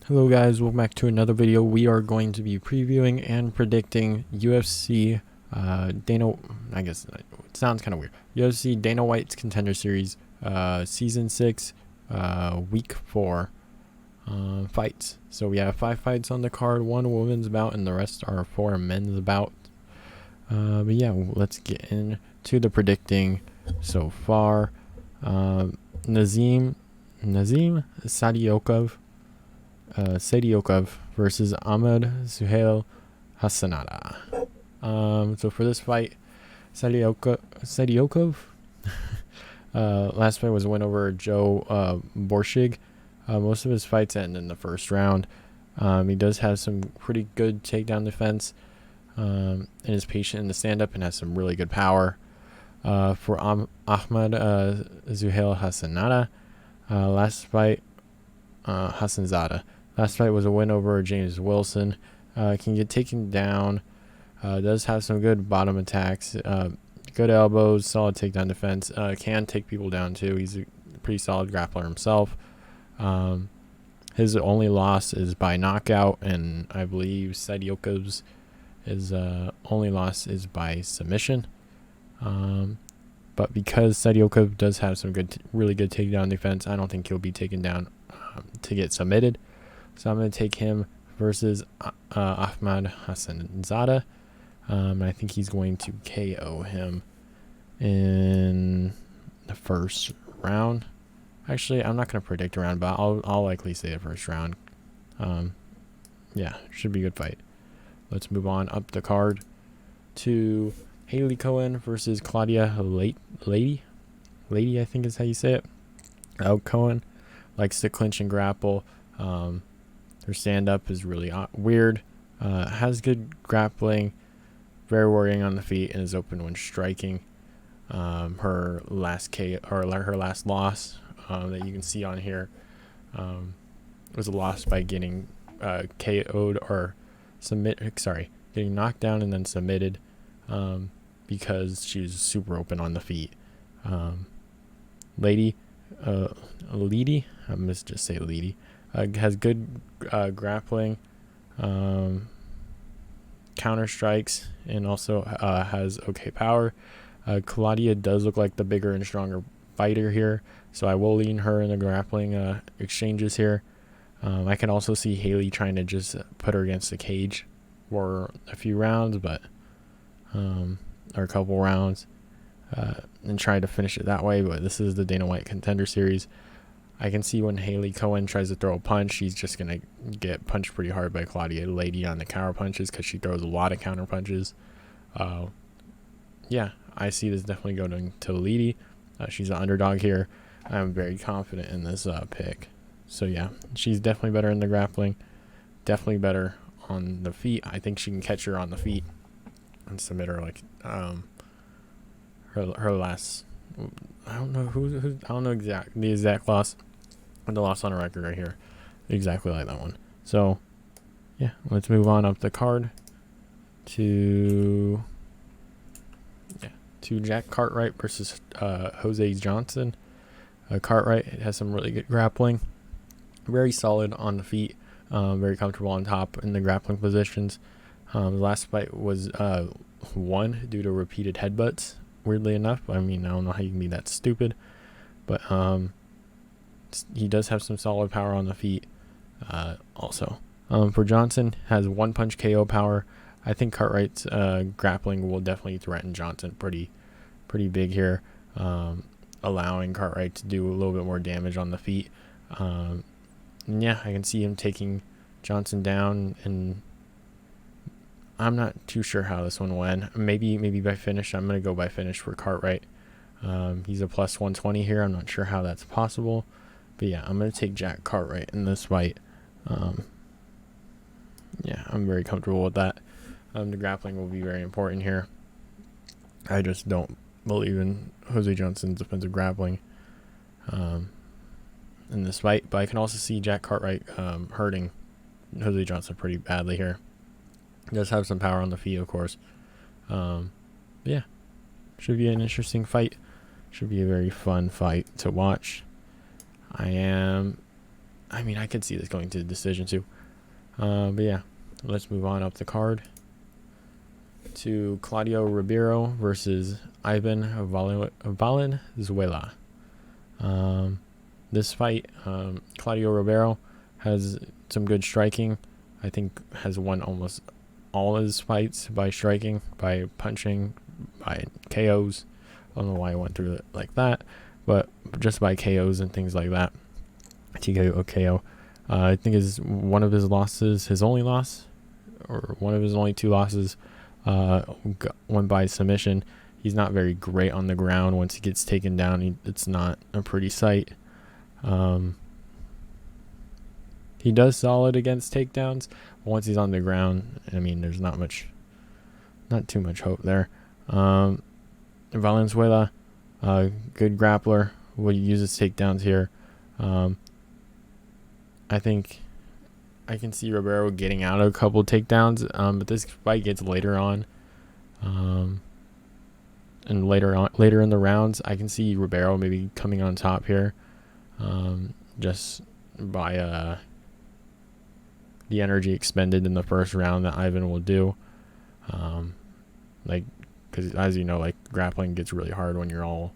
Hello guys, welcome back to another video. We are going to be previewing and predicting UFC I guess it sounds kind of weird. UFC Dana White's Contender Series Season 6 Week 4 fights. So we have 5 fights on the card, 1 women's bout and the rest are 4 men's bout. But yeah, let's get into the predicting so far. Nazim Sadykohv versus Ahmad Hassanzada. So for this fight, Sadykohv last fight was a win over Joe Borshig. Most of his fights end in the first round. He does have some pretty good takedown defense and is patient in the stand-up and has some really good power. For Ahmad Hassanzada, Hassanzada. Last fight was a win over James Wilson. Can get taken down. Does have some good bottom attacks. Good elbows, solid takedown defense. Can take people down too. He's a pretty solid grappler himself. His only loss is by knockout, and I believe Sadykohov's only loss is by submission. But because Sadykohv does have some really good takedown defense, I don't think he'll be taken down to get submitted. So I'm going to take him versus Ahmad Hassanzada. I think he's going to KO him in the first round. Actually, I'm not going to predict a round, but I'll likely say the first round. Yeah, should be a good fight. Let's move on up the card to Hailey Cowan versus Claudia Leite, I think is how you say it. Cowan likes to clinch and grapple. Her stand-up is really weird. Has good grappling, very worrying on the feet, and is open when striking. Her last loss that you can see on here was a loss by getting KO'd or getting knocked down and then submitted because she was super open on the feet. Leite, I must just say Leite, has good grappling, counter strikes, and also has okay power. Claudia does look like the bigger and stronger fighter here, so I will lean her in the grappling exchanges here. I can also see Hailey trying to just put her against the cage for a few rounds, or a couple rounds, and try to finish it that way. But this is the Dana White Contender Series. I can see when Hailey Cowan tries to throw a punch, she's just going to get punched pretty hard by Claudia Leite on the counter punches because she throws a lot of counter punches. Yeah, I see this definitely going to Leite. She's an underdog here. I'm very confident in this pick. So yeah, she's definitely better in the grappling, definitely better on the feet. I think she can catch her on the feet and submit her like her last. I don't know I don't know the exact loss, the loss on a record right here, exactly like that one. So yeah, let's move on up the card to Jack Cartwright versus Jose Johnson. Cartwright has some really good grappling, very solid on the feet, very comfortable on top in the grappling positions. The last fight was won due to repeated headbutts. Weirdly enough, I mean, I don't know how you can be that stupid, but he does have some solid power on the feet. Also, for Johnson, has 1 punch KO power. I think Cartwright's grappling will definitely threaten Johnson pretty big here, allowing Cartwright to do a little bit more damage on the feet. And yeah, I can see him taking Johnson down, and I'm not too sure how this one went. Maybe by finish. I'm going to go by finish for Cartwright. He's a plus 120 here. I'm not sure how that's possible. But yeah, I'm going to take Jack Cartwright in this fight. Yeah, I'm very comfortable with that. The grappling will be very important here. I just don't believe in Jose Johnson's defensive grappling in this fight. But I can also see Jack Cartwright hurting Jose Johnson pretty badly here. He does have some power on the feet, of course. Yeah, should be an interesting fight. Should be a very fun fight to watch. I I mean, I could see this going to decision too. But yeah, let's move on up the card to Claudio Ribeiro versus Ivan Valenzuela. This fight, Claudio Ribeiro has some good striking. I think has won almost all his fights by striking, by punching, by KOs. I don't know why I went through it like that, but just by KOs and things like that. TKO, KO. I think is one of his losses, his only loss, or one of his only 2 losses, won by submission. He's not very great on the ground. Once he gets taken down, it's not a pretty sight. He does solid against takedowns. But once he's on the ground, I mean, there's not too much hope there. Valenzuela, good grappler, will use his takedowns here. I think I can see Ribeiro getting out of a couple takedowns, but this fight gets later on. And later in the rounds, I can see Ribeiro maybe coming on top here, just by the energy expended in the first round that Ivan will do. Because as you know, like, grappling gets really hard when you're all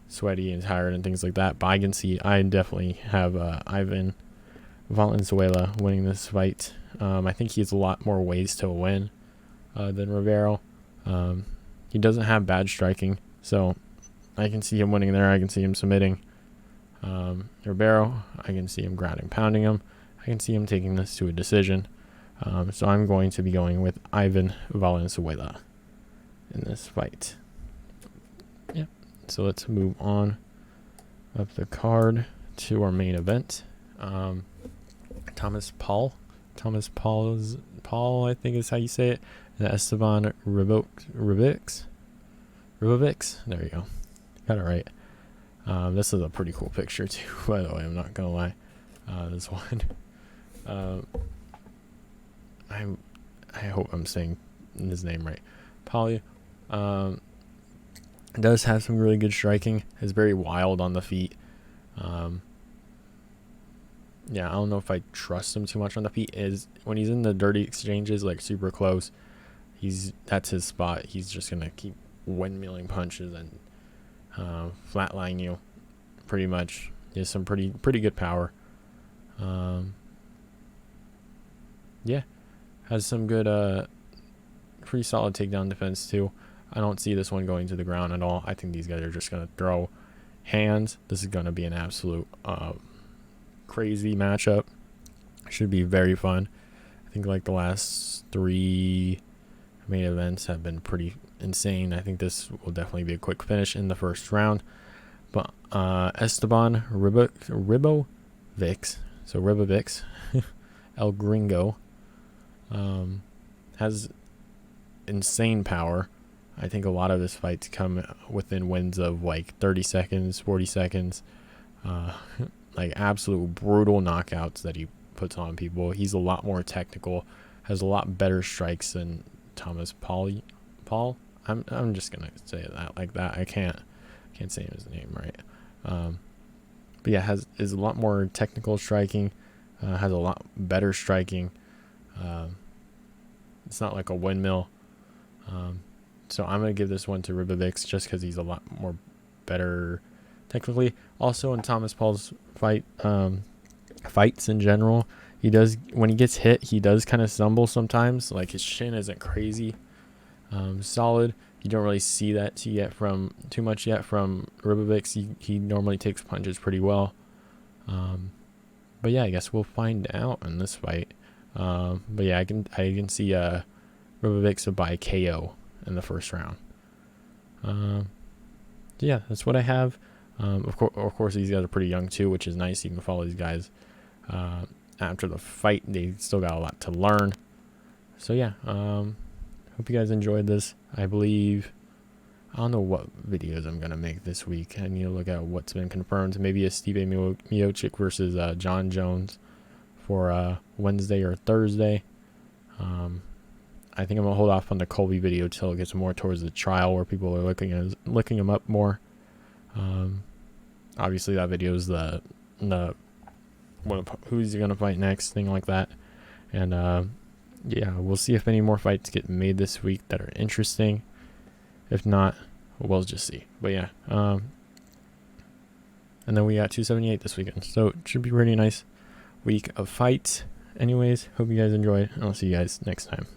sweaty and tired and things like that. But I definitely have Ivan Valenzuela winning this fight. I think he has a lot more ways to win than Ribeiro. He doesn't have bad striking, so I can see him winning there. I can see him submitting. Ribeiro, I can see him grounding, pounding him. I can see him taking this to a decision. So I'm going to be going with Ivan Valenzuela in this fight. Yeah. So let's move on up the card to our main event. Paull, I think is how you say it. And Esteban Ribovics. There you go. Got it right. This is a pretty cool picture too, by the way. I'm not gonna lie. This one. I hope I'm saying his name right. Paull does have some really good striking. Is very wild on the feet. Yeah, I don't know if I trust him too much on the feet. Is when he's in the dirty exchanges, like super close, that's his spot. He's just gonna keep windmilling punches and flatline you, pretty much. He has some pretty good power. Yeah, has some good, pretty solid takedown defense too. I don't see this one going to the ground at all. I think these guys are just gonna throw hands. This is gonna be an absolute crazy matchup. Should be very fun. I think like the last 3 main events have been pretty insane. I think this will definitely be a quick finish in the first round. But Esteban Ribovics, so Ribovics, El Gringo, has insane power. I think a lot of his fights come within wins of like 30 seconds, 40 seconds. Like absolute brutal knockouts that he puts on people. He's a lot more technical, has a lot better strikes than Paull. I'm just gonna say that like that. I can't say his name right. But yeah, is a lot more technical striking. Has a lot better striking. It's not like a windmill. So I'm gonna give this one to Ribovics just because he's a lot more better technically. Also in Paull's fights in general, he does, when he gets hit, he does kind of stumble sometimes. Like his chin isn't crazy solid. You don't really see that too much yet from Ribovics. He normally takes punches pretty well. But yeah, I guess we'll find out in this fight. But yeah, I can see Ribovics by KO in the first round. Yeah, that's what I have. Of course, these guys are pretty young too, which is nice. You can follow these guys after the fight. They still got a lot to learn. So yeah, hope you guys enjoyed this. I don't know what videos I'm gonna make this week. I need to look at what's been confirmed. Maybe a Stipe Miocic versus John Jones for Wednesday or Thursday. I think I'm gonna hold off on the Colby video till it gets more towards the trial where people are looking him up more. Obviously that video is the who he's gonna fight next, thing like that. And yeah, we'll see if any more fights get made this week that are interesting. If not, we'll just see. But yeah, and then we got 278 this weekend, so it should be a pretty nice week of fights. Anyways, hope you guys enjoyed, and I'll see you guys next time.